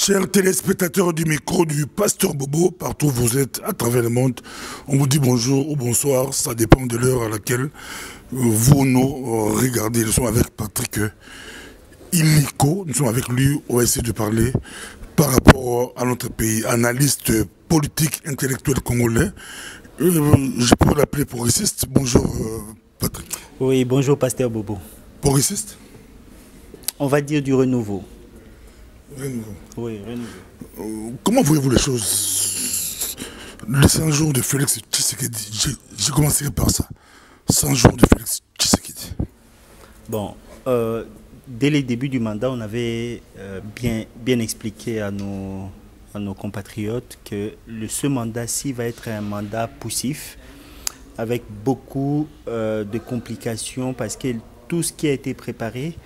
Chers téléspectateurs du micro du Pasteur Bobo, partout où vous êtes à travers le monde, on vous dit bonjour ou bonsoir, ça dépend de l'heure à laquelle vous nous regardez. Nous sommes avec Patrick Imiko, nous sommes avec lui, on va essayer de parler par rapport à notre pays, analyste politique, intellectuel congolais. Je peux l'appeler progressiste. Bonjour Patrick. Oui, bonjour Pasteur Bobo. Progressiste? On va dire du renouveau. Renouveau. Oui, renouveau. Comment voyez-vous les choses? Les 100 jours de Félix Tshisekedi, j'ai commencé par ça. 100 jours de Félix Tshisekedi. Bon, dès les débuts du mandat, on avait bien expliqué à nos compatriotes que ce mandat-ci va être un mandat poussif, avec beaucoup de complications, parce que tout ce qui a été préparé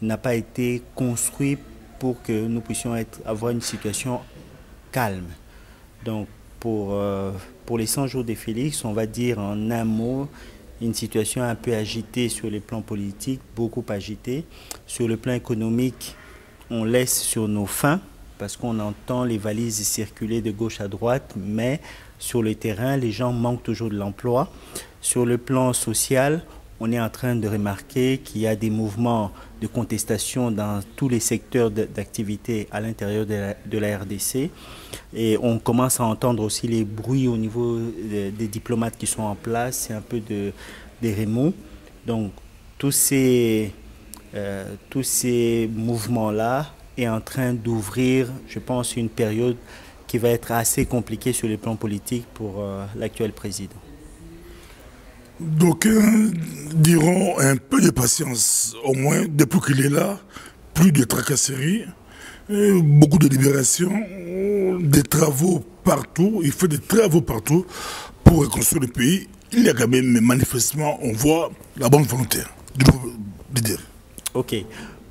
n'a pas été construit pour que nous puissions avoir une situation calme. Donc, pour les 100 jours de Félix, on va dire en un mot, une situation un peu agitée sur le plan politique, beaucoup agitée. Sur le plan économique, on laisse sur nos fins, parce qu'on entend les valises circuler de gauche à droite, mais sur le terrain, les gens manquent toujours de l'emploi. Sur le plan social, on est en train de remarquer qu'il y a des mouvements de contestation dans tous les secteurs d'activité à l'intérieur de la RDC. Et on commence à entendre aussi les bruits au niveau des diplomates qui sont en place. C'est un peu des remous. Donc tous ces mouvements-là est en train d'ouvrir, je pense, une période qui va être assez compliquée sur le plan politique pour l'actuel président. D'aucuns diront un peu de patience, au moins depuis qu'il est là, plus de tracasseries, beaucoup de libération, des travaux partout, il fait des travaux partout pour reconstruire le pays. Il y a quand même, manifestement, on voit la bonne volonté de dire. Ok,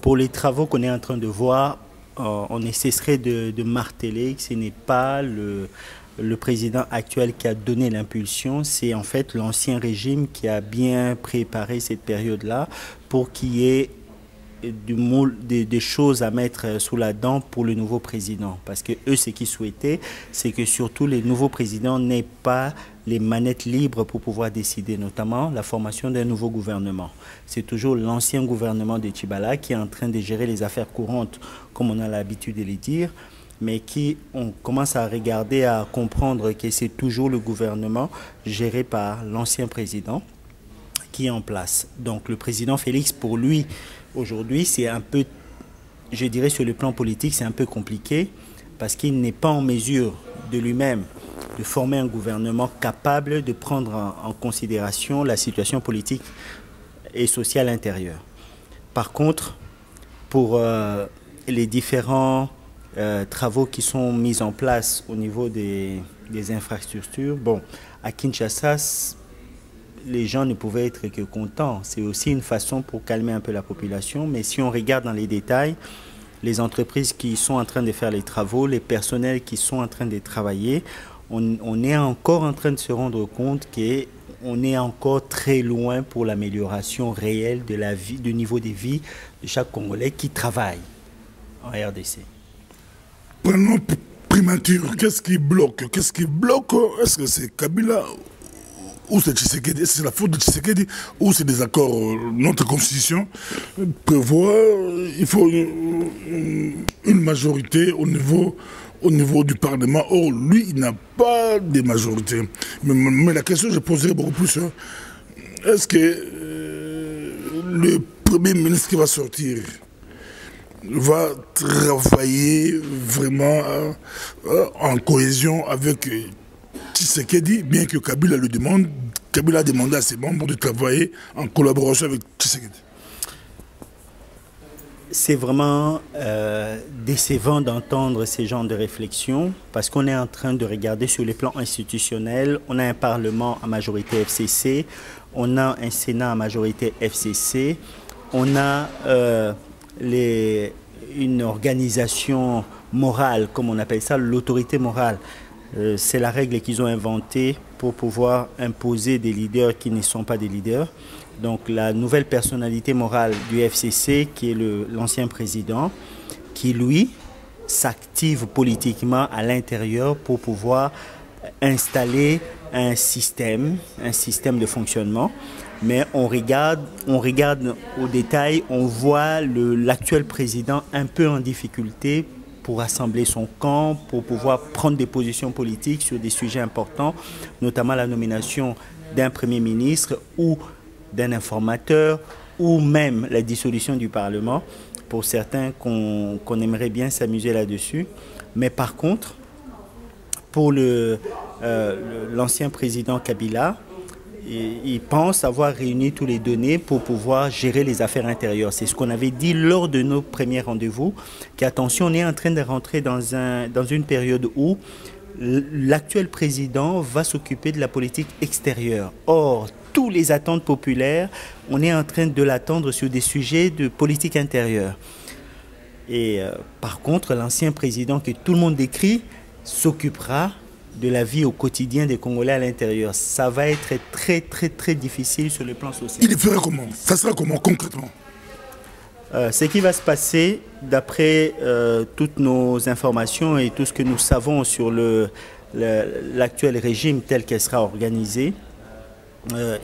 pour les travaux qu'on est en train de voir, on ne cesserait de marteler que ce n'est pas le président actuel qui a donné l'impulsion, c'est en fait l'ancien régime qui a bien préparé cette période-là pour qu'il y ait des choses à mettre sous la dent pour le nouveau président. Parce que eux, ce qu'ils souhaitaient, c'est que surtout les nouveaux présidents n'aient pas les manettes libres pour pouvoir décider, notamment la formation d'un nouveau gouvernement. C'est toujours l'ancien gouvernement de Tchibala qui est en train de gérer les affaires courantes, comme on a l'habitude de les dire, mais on commence à regarder, à comprendre que c'est toujours le gouvernement géré par l'ancien président qui est en place. Donc le président Félix, pour lui, aujourd'hui, c'est un peu, je dirais sur le plan politique, c'est un peu compliqué parce qu'il n'est pas en mesure de lui-même de former un gouvernement capable de prendre en considération la situation politique et sociale intérieure. Par contre, pour les différents travaux qui sont mis en place au niveau des infrastructures. Bon, à Kinshasa, les gens ne pouvaient être que contents. C'est aussi une façon pour calmer un peu la population. Mais si on regarde dans les détails, les entreprises qui sont en train de faire les travaux, les personnels qui sont en train de travailler, on est encore en train de se rendre compte qu'on est encore très loin pour l'amélioration réelle de la vie, du niveau de vie de chaque Congolais qui travaille en RDC. Prenons primature, qu'est-ce qui bloque? Qu'est-ce qui bloque? Est-ce que c'est Kabila ou c'est Tshisekedi? Est-ce que c'est la faute de Tshisekedi ou c'est des accords? Notre constitution prévoit il faut une majorité au niveau du Parlement. Or, lui, il n'a pas de majorité. Mais la question que je poserai beaucoup plus, est-ce que le Premier ministre qui va sortir va travailler vraiment en cohésion avec Tshisekedi, bien que Kabila le demande. Kabila a demandé à ses membres de travailler en collaboration avec Tshisekedi. C'est vraiment décevant d'entendre ces genres de réflexions parce qu'on est en train de regarder sur les plans institutionnels. On a un Parlement à majorité FCC, on a un Sénat à majorité FCC, on a une organisation morale, comme on appelle ça, l'autorité morale. C'est la règle qu'ils ont inventée pour pouvoir imposer des leaders qui ne sont pas des leaders. Donc la nouvelle personnalité morale du FCC, qui est l'ancien président, qui lui s'active politiquement à l'intérieur pour pouvoir installer un système de fonctionnement. Mais on regarde au détail, on voit l'actuel président un peu en difficulté pour assembler son camp, pour pouvoir prendre des positions politiques sur des sujets importants, notamment la nomination d'un Premier ministre ou d'un informateur, ou même la dissolution du Parlement, pour certains qu'on aimerait bien s'amuser là-dessus. Mais par contre, pour l'ancien président Kabila, il pense avoir réuni tous les données pour pouvoir gérer les affaires intérieures. C'est ce qu'on avait dit lors de nos premiers rendez-vous, qu'attention, on est en train de rentrer dans une période où l'actuel président va s'occuper de la politique extérieure. Or, toutes les attentes populaires, on est en train de l'attendre sur des sujets de politique intérieure. Et par contre, l'ancien président que tout le monde décrit s'occupera de la vie au quotidien des Congolais à l'intérieur. Ça va être très, très, très difficile sur le plan social. Il le fera comment? Ça sera comment concrètement? Ce qui va se passer, d'après toutes nos informations et tout ce que nous savons sur l'actuel régime tel qu'il sera organisé,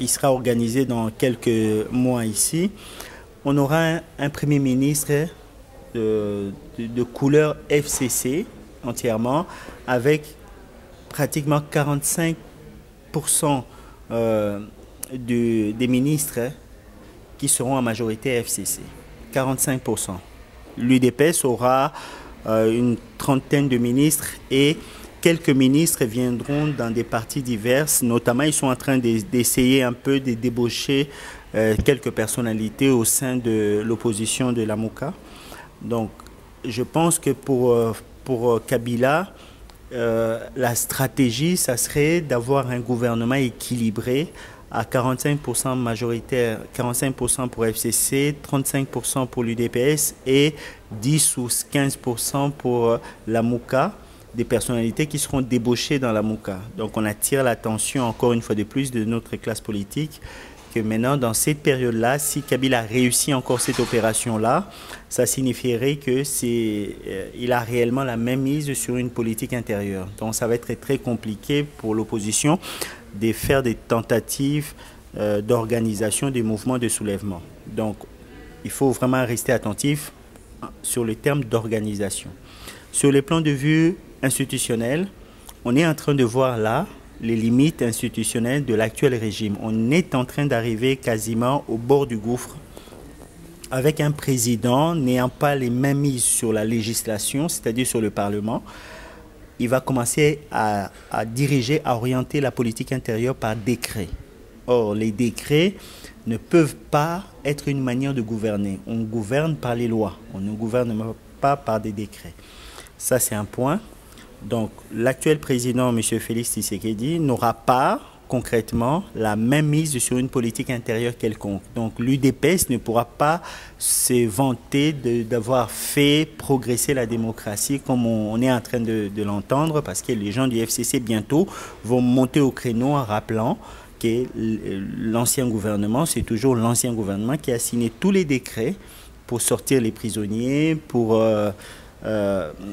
il sera organisé dans quelques mois ici. On aura un Premier ministre de couleur FCC entièrement, avec pratiquement 45% des ministres qui seront en majorité FCC. 45%. L'UDPS aura une trentaine de ministres et quelques ministres viendront dans des partis diverses. Notamment, ils sont en train d'essayer un peu de débaucher quelques personnalités au sein de l'opposition de la Mouka. Donc, je pense que pour Kabila, la stratégie, ça serait d'avoir un gouvernement équilibré à 45% majoritaire, 45% pour FCC, 35% pour l'UDPS et 10 ou 15% pour la Mouka, des personnalités qui seront débauchées dans la Mouka. Donc on attire l'attention encore une fois de plus de notre classe politique que maintenant, dans cette période-là, si Kabila réussit encore cette opération-là, ça signifierait qu'il a réellement la même mise sur une politique intérieure. Donc ça va être très compliqué pour l'opposition de faire des tentatives d'organisation des mouvements de soulèvement. Donc il faut vraiment rester attentif sur le terme d'organisation. Sur les plans de vue institutionnels, on est en train de voir là les limites institutionnelles de l'actuel régime. On est en train d'arriver quasiment au bord du gouffre avec un président n'ayant pas les mêmes mises sur la législation, c'est-à-dire sur le Parlement. Il va commencer à diriger, à orienter la politique intérieure par décret. Or, les décrets ne peuvent pas être une manière de gouverner. On gouverne par les lois, on ne gouverne pas par des décrets. Ça, c'est un point. Donc, l'actuel président, M. Félix Tshisekedi, n'aura pas concrètement la même mise sur une politique intérieure quelconque. Donc, l'UDPS ne pourra pas se vanter d'avoir fait progresser la démocratie comme on est en train de l'entendre, parce que les gens du FCC bientôt vont monter au créneau en rappelant que l'ancien gouvernement, c'est toujours l'ancien gouvernement qui a signé tous les décrets pour sortir les prisonniers, pour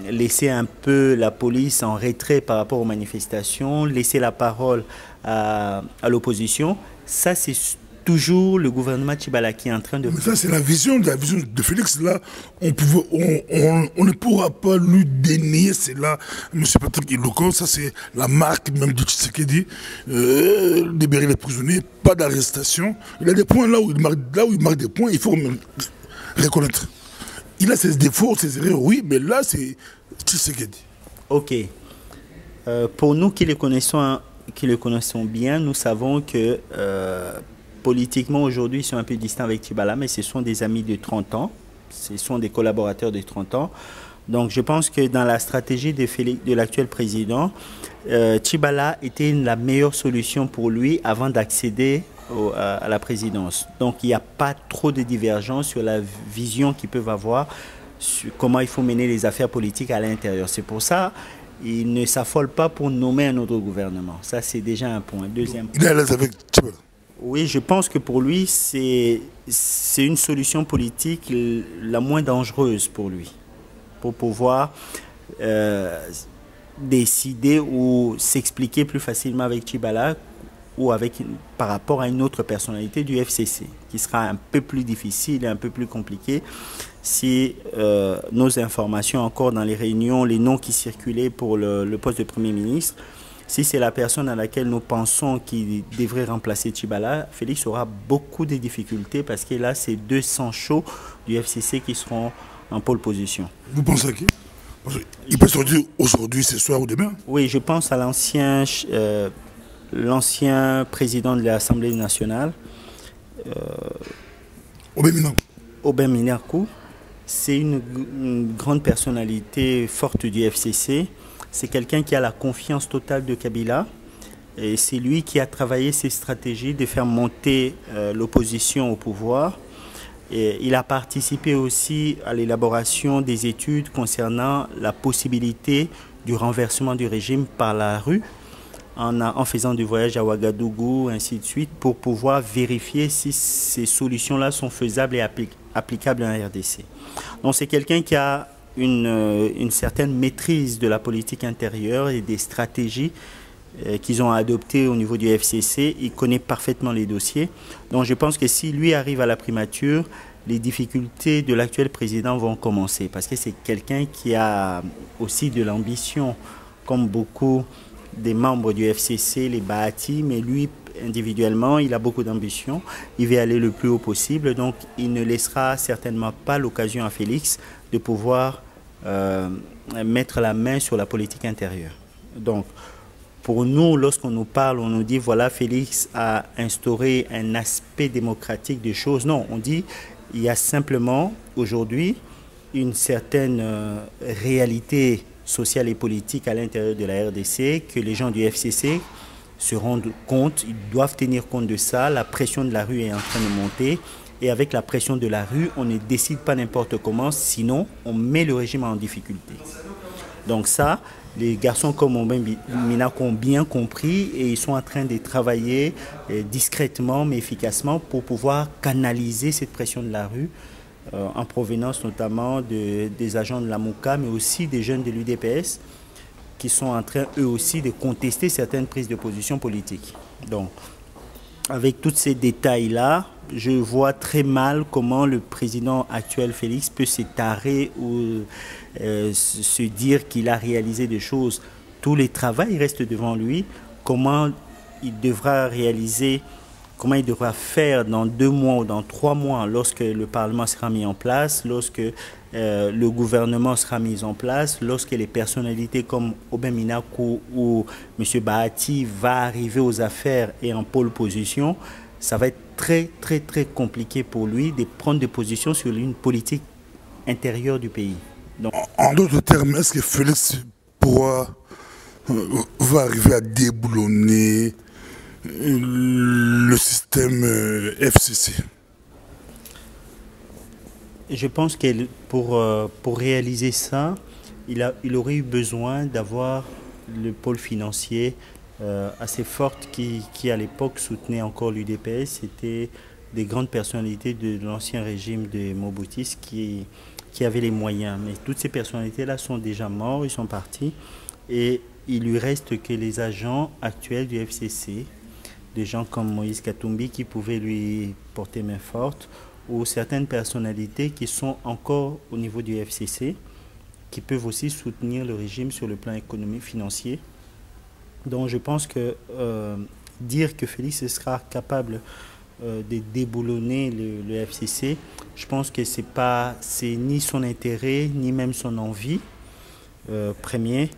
laisser un peu la police en retrait par rapport aux manifestations, laisser la parole à l'opposition. Ça, c'est toujours le gouvernement Tshibala qui est en train de... Mais ça, c'est la vision de Félix. Là, on ne pourra pas lui dénier. C'est là, M. Patrick Iloko, ça c'est la marque même de Tshisekedi. Libérer les prisonniers, pas d'arrestation. Il y a des points là où il marque des points, il faut reconnaître. Il a ses défauts, ses erreurs, oui, mais là, c'est Tshisekedi. Ok. Pour nous qui le connaissons bien, nous savons que politiquement, aujourd'hui, ils sont un peu distants avec Tshibala, mais ce sont des amis de 30 ans. Ce sont des collaborateurs de 30 ans. Donc, je pense que dans la stratégie de l'actuel président, Tshibala était la meilleure solution pour lui avant d'accéder à la présidence. Donc il n'y a pas trop de divergence sur la vision qu'ils peuvent avoir sur comment il faut mener les affaires politiques à l'intérieur. C'est pour ça qu'il ne s'affole pas pour nommer un autre gouvernement. Ça, c'est déjà un point. Deuxième point. Il est à l'aise avec Tshibala. Oui, je pense que pour lui, c'est une solution politique la moins dangereuse pour lui. pour pouvoir décider ou s'expliquer plus facilement avec Tchibala ou par rapport à une autre personnalité du FCC, qui sera un peu plus difficile et un peu plus compliqué si nos informations encore dans les réunions, les noms qui circulaient pour le poste de Premier ministre, si c'est la personne à laquelle nous pensons qui devrait remplacer Tchibala, Félix aura beaucoup de difficultés parce que là, c'est 200 chauds du FCC qui seront en pole position. Vous pensez à qui? Il peut sortir aujourd'hui, ce soir ou demain? Oui, je pense à l'ancien président de l'Assemblée nationale, Aubin Minakou. C'est une grande personnalité forte du FCC. C'est quelqu'un qui a la confiance totale de Kabila. Et c'est lui qui a travaillé ses stratégies de faire monter l'opposition au pouvoir. Et il a participé aussi à l'élaboration des études concernant la possibilité du renversement du régime par la rue, en faisant du voyage à Ouagadougou, ainsi de suite, pour pouvoir vérifier si ces solutions-là sont faisables et applicables en RDC. Donc c'est quelqu'un qui a une certaine maîtrise de la politique intérieure et des stratégies qu'ils ont adoptées au niveau du FCC. Il connaît parfaitement les dossiers. Donc je pense que si lui arrive à la primature, les difficultés de l'actuel président vont commencer, parce que c'est quelqu'un qui a aussi de l'ambition, comme beaucoup des membres du FCC, les Bahati, mais lui, individuellement, il a beaucoup d'ambition. Il veut aller le plus haut possible, donc il ne laissera certainement pas l'occasion à Félix de pouvoir mettre la main sur la politique intérieure. Donc, pour nous, lorsqu'on nous parle, on nous dit, voilà, Félix a instauré un aspect démocratique des choses. Non, on dit, il y a simplement, aujourd'hui, une certaine réalité sociale et politique à l'intérieur de la RDC, que les gens du FCC se rendent compte, ils doivent tenir compte de ça. La pression de la rue est en train de monter. Et avec la pression de la rue, on ne décide pas n'importe comment, sinon on met le régime en difficulté. Donc ça, les garçons comme Minakou ont bien compris et ils sont en train de travailler discrètement mais efficacement pour pouvoir canaliser cette pression de la rue en provenance notamment des agents de la MOUCA, mais aussi des jeunes de l'UDPS qui sont en train eux aussi de contester certaines prises de position politiques. Donc, avec tous ces détails-là, je vois très mal comment le président actuel Félix peut s'étarer ou se dire qu'il a réalisé des choses. Tous les travaux restent devant lui. Comment il devra réaliser, comment il devra faire dans 2 mois ou dans 3 mois lorsque le Parlement sera mis en place, lorsque le gouvernement sera mis en place, lorsque les personnalités comme Aubin Minakou ou M. Bahati va arriver aux affaires et en pole position. Ça va être très, très, très compliqué pour lui de prendre des positions sur une politique intérieure du pays. Donc, en d'autres termes, est-ce que Félix va arriver à déboulonner le système FCC? Je pense que pour réaliser ça, il aurait eu besoin d'avoir le pôle financier assez forte qui à l'époque soutenait encore l'UDPS. C'était des grandes personnalités de l'ancien régime de Mobutis qui avaient les moyens. Mais toutes ces personnalités-là sont déjà morts, ils sont partis. Et il lui reste que les agents actuels du FCC, des gens comme Moïse Katumbi qui pouvaient lui porter main forte, ou certaines personnalités qui sont encore au niveau du FCC, qui peuvent aussi soutenir le régime sur le plan économique, financier. Donc je pense que dire que Félix sera capable de déboulonner le FCC, je pense que c'est ni son intérêt, ni même son envie premier.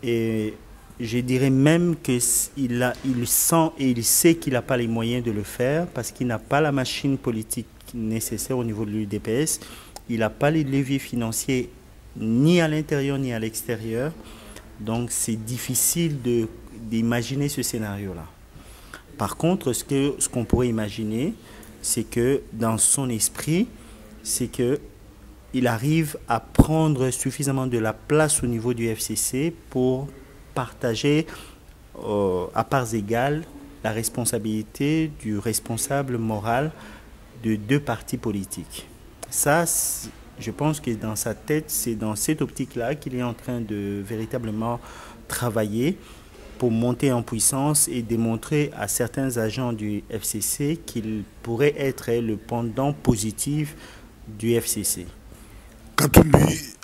Et je dirais même qu'il sent et il sait qu'il n'a pas les moyens de le faire parce qu'il n'a pas la machine politique nécessaire au niveau de l'UDPS. Il n'a pas les leviers financiers ni à l'intérieur ni à l'extérieur. Donc c'est difficile d'imaginer ce scénario-là. Par contre, ce qu'on pourrait imaginer, c'est que dans son esprit, c'est qu'il arrive à prendre suffisamment de la place au niveau du FCC pour partager à parts égales la responsabilité du responsable moral de 2 partis politiques. Ça, Je pense que dans sa tête, c'est dans cette optique-là qu'il est en train de véritablement travailler pour monter en puissance et démontrer à certains agents du FCC qu'il pourrait être le pendant positif du FCC. Katumbi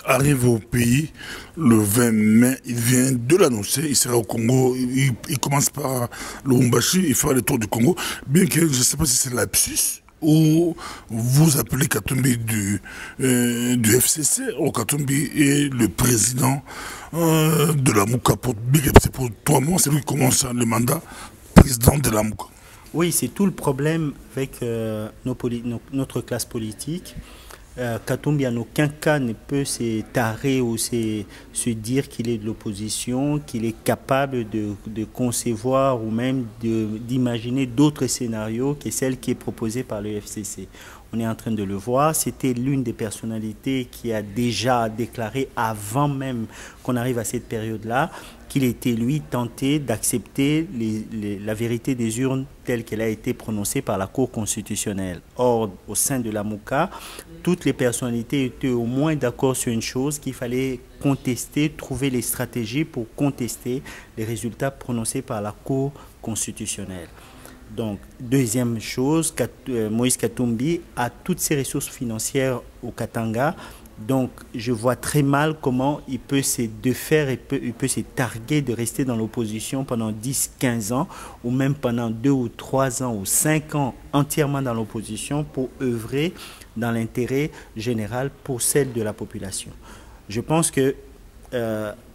arrive au pays le 20 mai, il vient de l'annoncer, il sera au Congo, il commence par Lubumbashi, il fera le tour du Congo, bien que je ne sais pas si c'est lapsus ou vous appelez Katumbi du FCC, ou Katumbi est le président de la Mouka pour 3 mois, c'est lui qui commence le mandat président de la Mouka. Oui, c'est tout le problème avec notre classe politique. Katumbi en aucun cas ne peut se tarer ou se dire qu'il est de l'opposition, qu'il est capable de concevoir ou même d'imaginer d'autres scénarios que celle qui est proposée par le FCC. On est en train de le voir, c'était l'une des personnalités qui a déjà déclaré avant même qu'on arrive à cette période-là qu'il était lui tenté d'accepter la vérité des urnes telle qu'elle a été prononcée par la Cour constitutionnelle. Or, au sein de la Mouka, toutes les personnalités étaient au moins d'accord sur une chose, qu'il fallait contester, trouver les stratégies pour contester les résultats prononcés par la Cour constitutionnelle. Donc, deuxième chose, Moïse Katumbi a toutes ses ressources financières au Katanga. Donc, je vois très mal comment il peut se défaire, il peut se targuer de rester dans l'opposition pendant 10-15 ans, ou même pendant 2 ou 3 ans ou 5 ans entièrement dans l'opposition pour œuvrer dans l'intérêt général pour celle de la population. Je pense que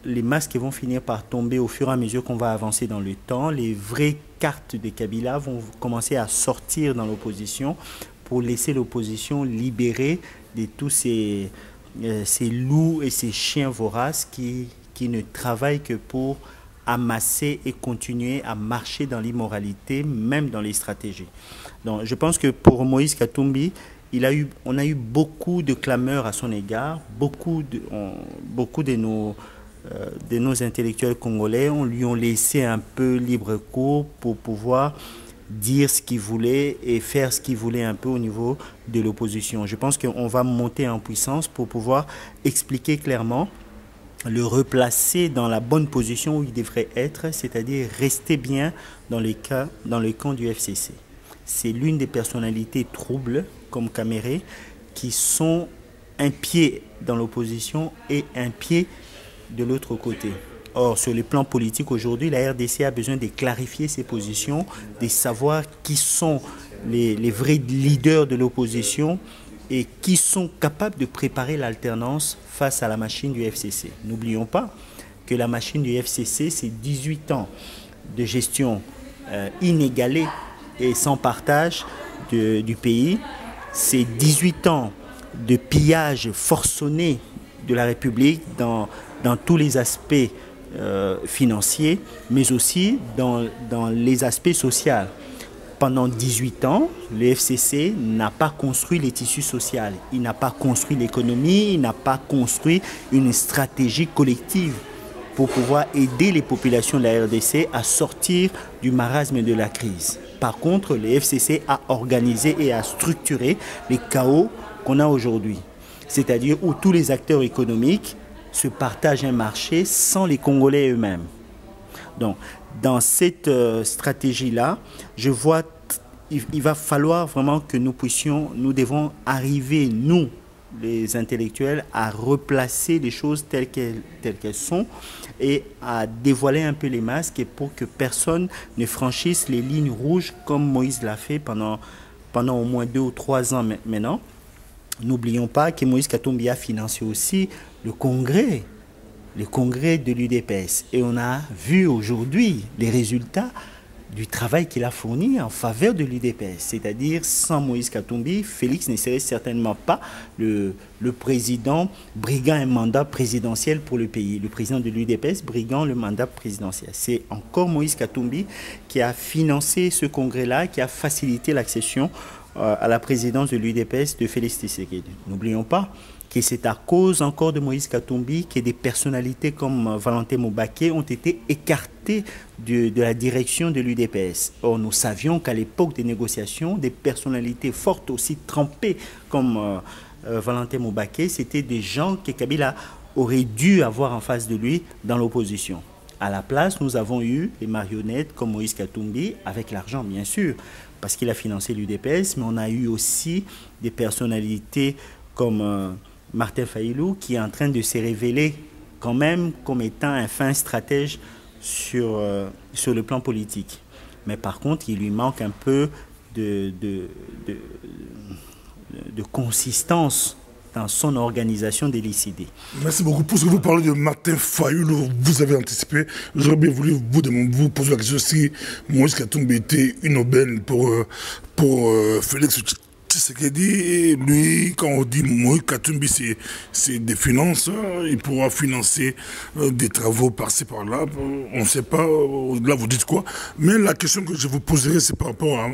les masques vont finir par tomber au fur et à mesure qu'on va avancer dans le temps. Les vraies cartes de Kabila vont commencer à sortir dans l'opposition pour laisser l'opposition libérée de tous ces loups et ces chiens voraces qui ne travaillent que pour amasser et continuer à marcher dans l'immoralité, même dans les stratégies. Donc, je pense que pour Moïse Katumbi, on a eu beaucoup de clameurs à son égard, beaucoup de nos intellectuels congolais lui ont laissé un peu libre cours pour pouvoir dire ce qu'il voulait et faire ce qu'il voulait un peu au niveau de l'opposition. Je pense qu'on va monter en puissance pour pouvoir expliquer clairement, le replacer dans la bonne position où il devrait être, c'est-à-dire rester bien dans le camp du FCC. C'est l'une des personnalités troubles, comme Caméré, qui sont un pied dans l'opposition et un pied de l'autre côté. Or, sur le plan politique aujourd'hui, la RDC a besoin de clarifier ses positions, de savoir qui sont les vrais leaders de l'opposition et qui sont capables de préparer l'alternance face à la machine du FCC. N'oublions pas que la machine du FCC, c'est 18 ans de gestion inégalée et sans partage du pays. C'est 18 ans de pillage forcené de la République dans tous les aspects financiers, mais aussi dans les aspects sociaux. Pendant 18 ans, le FCC n'a pas construit les tissus sociaux, il n'a pas construit l'économie, il n'a pas construit une stratégie collective pour pouvoir aider les populations de la RDC à sortir du marasme et de la crise. Par contre, le FCC a organisé et a structuré les chaos qu'on a aujourd'hui. C'est-à-dire où tous les acteurs économiques se partagent un marché sans les Congolais eux-mêmes. Donc, dans cette stratégie-là, je vois il va falloir vraiment que nous devons arriver, nous, les intellectuels, à replacer les choses telles qu'elles sont et à dévoiler un peu les masques pour que personne ne franchisse les lignes rouges comme Moïse l'a fait pendant au moins 2 ou 3 ans maintenant. N'oublions pas que Moïse Katumbi a financé aussi le congrès de l'UDPS. Et on a vu aujourd'hui les résultats du travail qu'il a fourni en faveur de l'UDPS. C'est-à-dire, sans Moïse Katumbi, Félix ne serait certainement pas le président briguant un mandat présidentiel pour le pays. Le président de l'UDPS briguant le mandat présidentiel. C'est encore Moïse Katumbi qui a financé ce congrès-là, qui a facilité l'accession à la présidence de l'UDPS de Félix Tshisekedi. N'oublions pas que c'est à cause encore de Moïse Katumbi que des personnalités comme Valentin Moubaké ont été écartées de la direction de l'UDPS. Or, nous savions qu'à l'époque des négociations, des personnalités fortes aussi trempées comme Valentin Moubaké, c'était des gens que Kabila aurait dû avoir en face de lui dans l'opposition. À la place, nous avons eu des marionnettes comme Moïse Katumbi, avec l'argent bien sûr, parce qu'il a financé l'UDPS, mais on a eu aussi des personnalités comme Martin Fayulu, qui est en train de se révéler quand même comme étant un fin stratège sur le plan politique. Mais par contre, il lui manque un peu de consistance dans son organisation délicidée. Merci beaucoup. Pour ce que vous parlez de Martin Fayulu, vous avez anticipé. J'aurais bien voulu vous poser la question si Moïse Katumbi était une aubaine pour Félix Tshisekedi. Lui, quand on dit Moïse Katumbi, c'est des finances. Il pourra financer des travaux par-ci par-là. On ne sait pas. Là, vous dites quoi? Mais la question que je vous poserai, c'est par rapport à...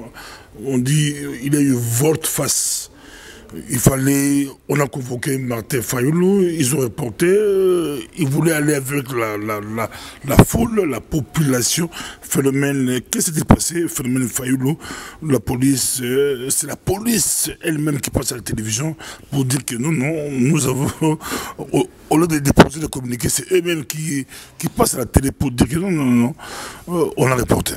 On dit il y a eu volte-face. On a convoqué Martin Fayulu, ils ont reporté, ils voulaient aller avec la foule, la population. Phénomène, qu'est-ce qui s'est passé? Phénomène Fayulu, la police, c'est la police elle-même qui passe à la télévision pour dire que non, nous avons, au lieu de déposer le communiqué, c'est eux-mêmes qui passent à la télé pour dire que non, on a reporté.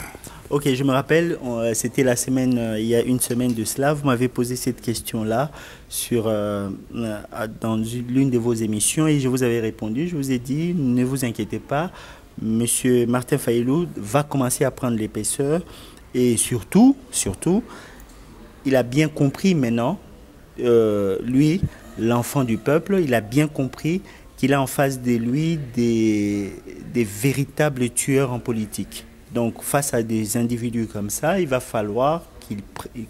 Ok, je me rappelle, c'était la semaine, il y a une semaine de cela, vous m'avez posé cette question-là dans l'une de vos émissions et je vous avais répondu, je vous ai dit, ne vous inquiétez pas, Monsieur Martin Fayulu va commencer à prendre l'épaisseur et surtout, il a bien compris maintenant, lui, l'enfant du peuple, il a bien compris qu'il a en face de lui des véritables tueurs en politique. Donc, face à des individus comme ça, il va falloir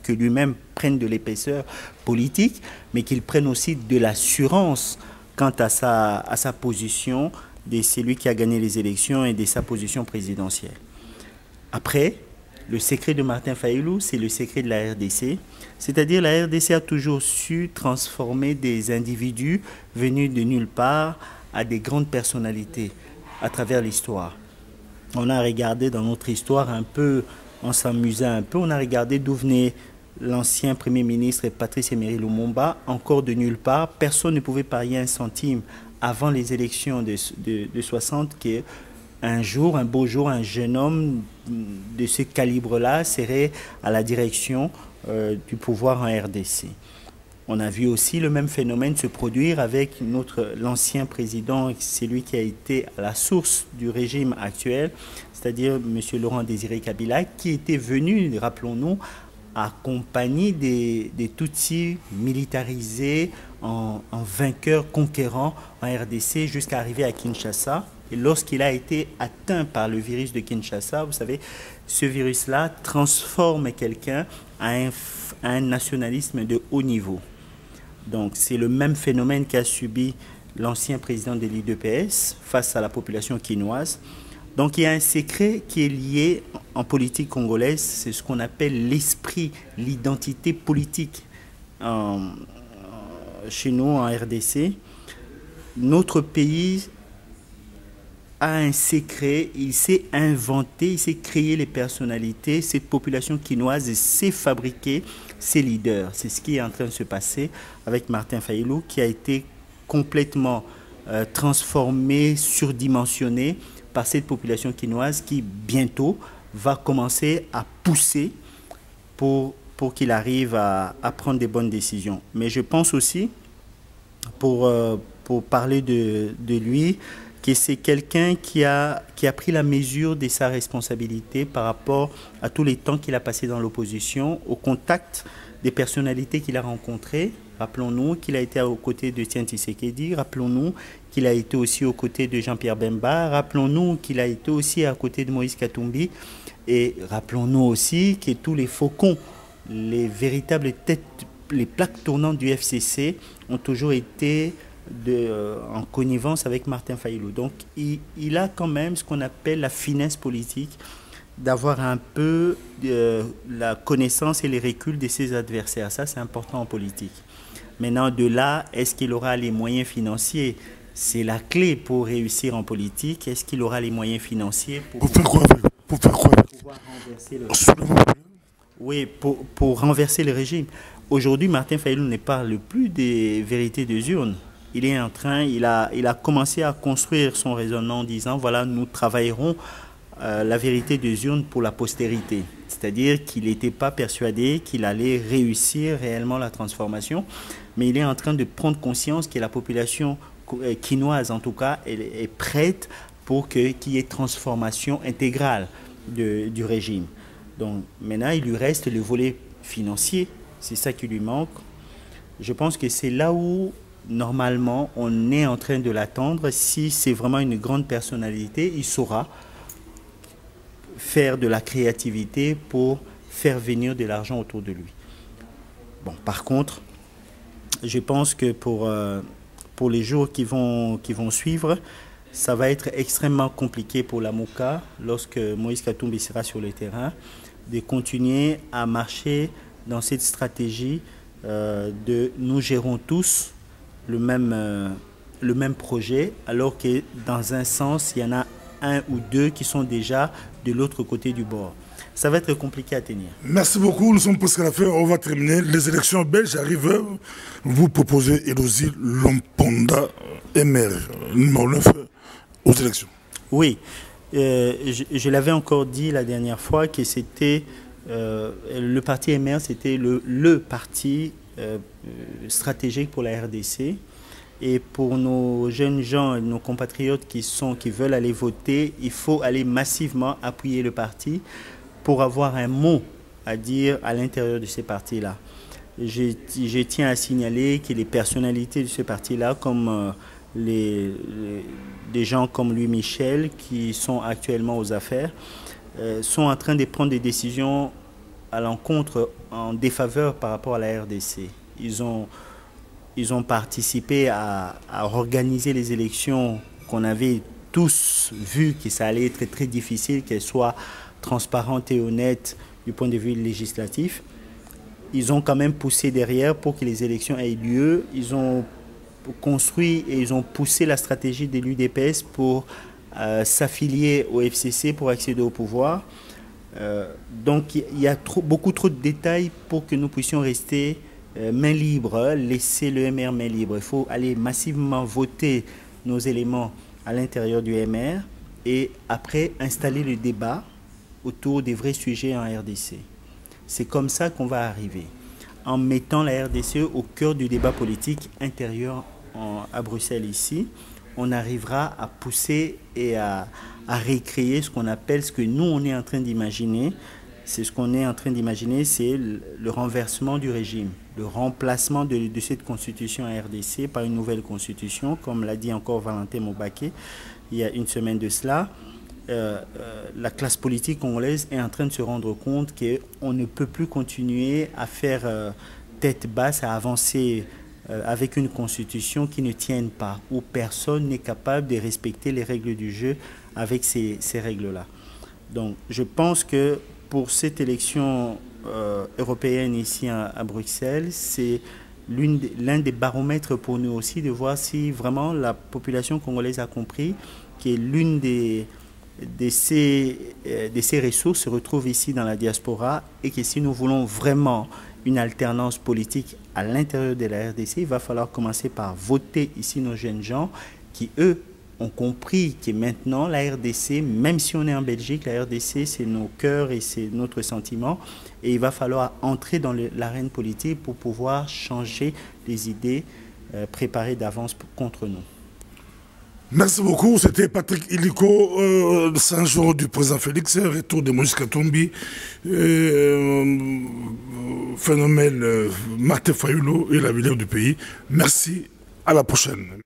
que lui-même prenne de l'épaisseur politique, mais qu'il prenne aussi de l'assurance quant à sa position de celui qui a gagné les élections et de sa position présidentielle. Après, le secret de Martin Fayulu, c'est le secret de la RDC. C'est-à-dire la RDC a toujours su transformer des individus venus de nulle part à des grandes personnalités à travers l'histoire. On a regardé dans notre histoire un peu, en s'amusant un peu, on a regardé d'où venait l'ancien Premier ministre Patrice Emery Lumumba, encore de nulle part. Personne ne pouvait parier un centime avant les élections de 60 qu'un jour, un beau jour, un jeune homme de ce calibre-là serait à la direction du pouvoir en RDC. On a vu aussi le même phénomène se produire avec l'ancien président, celui qui a été à la source du régime actuel, c'est-à-dire M. Laurent Désiré Kabila, qui était venu, rappelons-nous, accompagné des Tutsis militarisés en vainqueurs conquérants en RDC jusqu'à arriver à Kinshasa. Et lorsqu'il a été atteint par le virus de Kinshasa, vous savez, ce virus-là transforme quelqu'un à un nationalisme de haut niveau. Donc c'est le même phénomène qu'a subi l'ancien président de l'UDPS face à la population quinoise. Donc il y a un secret qui est lié en politique congolaise, c'est ce qu'on appelle l'esprit, l'identité politique chez nous en RDC. Notre pays a un secret, il s'est inventé, il s'est créé les personnalités, cette population quinoise sait fabriquer ses leaders. C'est ce qui est en train de se passer avec Martin Fayulu qui a été complètement transformé, surdimensionné par cette population quinoise qui bientôt va commencer à pousser pour qu'il arrive à prendre des bonnes décisions. Mais je pense aussi, pour parler de lui, que c'est quelqu'un qui a pris la mesure de sa responsabilité par rapport à tous les temps qu'il a passé dans l'opposition, au contact des personnalités qu'il a rencontrées. Rappelons-nous qu'il a été aux côtés de Tian Tshisekedi, rappelons-nous qu'il a été aussi aux côtés de Jean-Pierre Bemba, rappelons-nous qu'il a été aussi à côté de Moïse Katumbi, et rappelons-nous aussi que tous les faucons, les véritables têtes, les plaques tournantes du FCC ont toujours été en connivence avec Martin Fayulu. Donc il a quand même ce qu'on appelle la finesse politique, d'avoir un peu la connaissance et les reculs de ses adversaires. Ça, c'est important en politique. Maintenant, de là, est-ce qu'il aura les moyens financiers? C'est la clé pour réussir en politique. Est-ce qu'il aura les moyens financiers pour faire quoi avec? Pour faire quoi avec? Pouvoir renverser le... Oui, pour renverser le régime. Aujourd'hui, Martin Fayulu ne parle plus des vérités des urnes. Il est en train, il a commencé à construire son raisonnement en disant, voilà, nous travaillerons la vérité des urnes pour la postérité. C'est-à-dire qu'il n'était pas persuadé qu'il allait réussir réellement la transformation, mais il est en train de prendre conscience que la population quinoise, en tout cas, est prête pour qu'il y ait transformation intégrale du régime. Donc maintenant, il lui reste le volet financier, c'est ça qui lui manque. Je pense que c'est là où, normalement, on est en train de l'attendre. Si c'est vraiment une grande personnalité, il saura faire de la créativité pour faire venir de l'argent autour de lui. Bon, par contre, je pense que pour les jours qui vont suivre, ça va être extrêmement compliqué pour la MOCA, lorsque Moïse Katumbi sera sur le terrain, de continuer à marcher dans cette stratégie de nous gérons tous le même projet, alors que dans un sens, il y en a un ou deux qui sont déjà de l'autre côté du bord. Ça va être compliqué à tenir. Merci beaucoup, nous sommes presque à la fin, on va terminer. Les élections belges arrivent, vous proposez Elodie Lomponda, MR, numéro 9, aux élections. Oui, je l'avais encore dit la dernière fois que c'était le parti MR, c'était le parti stratégique pour la RDC. Et pour nos jeunes gens, nos compatriotes qui veulent aller voter, il faut aller massivement appuyer le parti pour avoir un mot à dire à l'intérieur de ces partis-là. Je tiens à signaler que les personnalités de ce parti-là, comme des gens comme Louis Michel, qui sont actuellement aux affaires, sont en train de prendre des décisions à l'encontre, en défaveur par rapport à la RDC. Ils ont participé à organiser les élections qu'on avait tous vu que ça allait être très difficile, qu'elles soient transparentes et honnêtes du point de vue législatif. Ils ont quand même poussé derrière pour que les élections aient lieu. Ils ont construit et ils ont poussé la stratégie de l'UDPS pour s'affilier au FCC pour accéder au pouvoir. Donc il y a beaucoup trop de détails pour que nous puissions rester main libre, laisser le MR main libre. Il faut aller massivement voter nos éléments à l'intérieur du MR et après installer le débat autour des vrais sujets en RDC. C'est comme ça qu'on va arriver, en mettant la RDC au cœur du débat politique intérieur à Bruxelles ici. On arrivera à pousser et à récréer ce qu'on appelle, ce que nous on est en train d'imaginer. C'est ce qu'on est en train d'imaginer, c'est le renversement du régime, le remplacement de cette constitution à RDC par une nouvelle constitution, comme l'a dit encore Valentin Moubaké il y a une semaine de cela. La classe politique congolaise est en train de se rendre compte qu'on ne peut plus continuer à faire tête basse, à avancer avec une constitution qui ne tienne pas, où personne n'est capable de respecter les règles du jeu avec ces règles-là. Donc je pense que pour cette élection européenne ici à Bruxelles, c'est l'un des baromètres pour nous aussi de voir si vraiment la population congolaise a compris que l'une de ces ressources se retrouve ici dans la diaspora et que si nous voulons vraiment une alternance politique à l'intérieur de la RDC, il va falloir commencer par voter ici nos jeunes gens qui, eux, ont compris que maintenant, la RDC, même si on est en Belgique, la RDC, c'est nos cœurs et c'est notre sentiment. Et il va falloir entrer dans l'arène politique pour pouvoir changer les idées préparées d'avance contre nous. Merci beaucoup. C'était Patrick Illiko, 5 jours du président Félix, retour de Moïse Katumbi, phénomène Martin Fayulu et la vidéo du pays. Merci, à la prochaine.